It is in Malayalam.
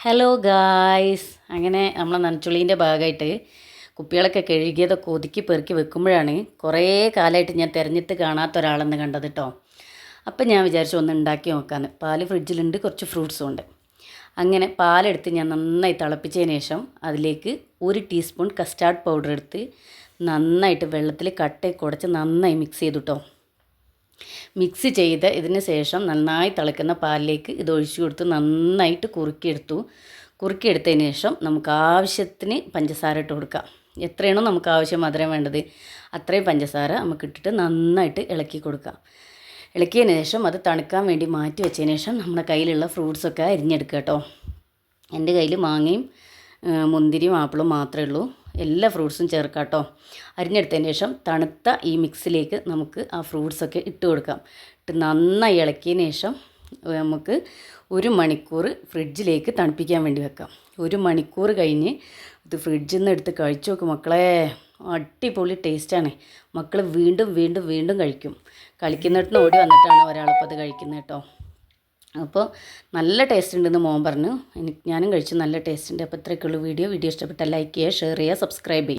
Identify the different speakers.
Speaker 1: ഹലോ ഗായ്സ്, അങ്ങനെ നമ്മളെ നനച്ചുള്ളീൻ്റെ ഭാഗമായിട്ട് കുപ്പികളൊക്കെ കഴുകിയതൊക്കെ ഒതുക്കി പെറുക്കി വെക്കുമ്പോഴാണ് കുറേ കാലമായിട്ട് ഞാൻ തിരഞ്ഞിട്ട് കാണാത്ത ഒരാളെന്ന് കണ്ടത് കേട്ടോ. അപ്പം ഞാൻ വിചാരിച്ചു ഒന്ന് ഉണ്ടാക്കി നോക്കാമെന്ന്. പാല് ഫ്രിഡ്ജിലുണ്ട്, കുറച്ച് ഫ്രൂട്ട്സും ഉണ്ട്. അങ്ങനെ പാലെടുത്ത് ഞാൻ നന്നായി തിളപ്പിച്ചതിന് ശേഷം അതിലേക്ക് 1 ടീസ്പൂൺ കസ്റ്റാർഡ് പൗഡർ എടുത്ത് നന്നായിട്ട് വെള്ളത്തിൽ കട്ടയൊക്കെ കുടച്ച് നന്നായി മിക്സ് ചെയ്തു കേട്ടോ. മിക്സ് ചെയ്ത് ഇതിന് ശേഷം നന്നായി തിളക്കുന്ന പാലിലേക്ക് ഇത് ഒഴിച്ചു കൊടുത്ത് നന്നായിട്ട് കുറുക്കിയെടുത്തതിന് ശേഷം നമുക്ക് ആവശ്യത്തിന് പഞ്ചസാര ഇട്ട് കൊടുക്കാം. എത്രയാണോ നമുക്ക് ആവശ്യം മധുരം വേണ്ടത് അത്രയും പഞ്ചസാര നമുക്ക് ഇട്ടിട്ട് നന്നായിട്ട് ഇളക്കി കൊടുക്കാം. ഇളക്കിയതിന് ശേഷം അത് തണുക്കാൻ വേണ്ടി മാറ്റി വെച്ചതിന് ശേഷം നമ്മുടെ കയ്യിലുള്ള ഫ്രൂട്ട്സൊക്കെ അരിഞ്ഞെടുക്കുക കേട്ടോ. എൻ്റെ കയ്യിൽ മാങ്ങയും മുന്തിരിയും ആപ്പിളും മാത്രമേ ഉള്ളൂ. എല്ലാ ഫ്രൂട്ട്സും ചേർക്കാം കേട്ടോ. അരിഞ്ഞെടുത്തതിന് ശേഷം തണുത്ത ഈ മിക്സിലേക്ക് നമുക്ക് ആ ഫ്രൂട്ട്സൊക്കെ ഇട്ട് കൊടുക്കാം. ഇട്ട് നന്നായി ഇളക്കിയതിന് ശേഷം നമുക്ക് 1 മണിക്കൂർ ഫ്രിഡ്ജിലേക്ക് തണുപ്പിക്കാൻ വേണ്ടി വെക്കാം. 1 മണിക്കൂർ കഴിഞ്ഞ് ഇത് ഫ്രിഡ്ജിൽ നിന്ന് എടുത്ത് കഴിച്ചു നോക്കും മക്കളെ. അടിപൊളി ടേസ്റ്റാണ്. മക്കൾ വീണ്ടും വീണ്ടും വീണ്ടും കഴിക്കും. കളിക്കുന്നിടത്തിന് ഓടി വന്നിട്ടാണ് ഒരാളിപ്പോൾ അത് കഴിക്കുന്നത് കേട്ടോ. അപ്പോൾ നല്ല ടേസ്റ്റ് ഉണ്ടെന്ന് മോൻ പറഞ്ഞു. ഞാനും കഴിച്ചു, നല്ല ടേസ്റ്റ് ഉണ്ട്. അപ്പോൾ ഇത്രയൊക്കെയുള്ളൂ വീഡിയോ ഇഷ്ടപ്പെട്ടാൽ ലൈക്ക് ചെയ്യുക, ഷെയർ ചെയ്യുക, സബ്സ്ക്രൈബ് ചെയ്യുക.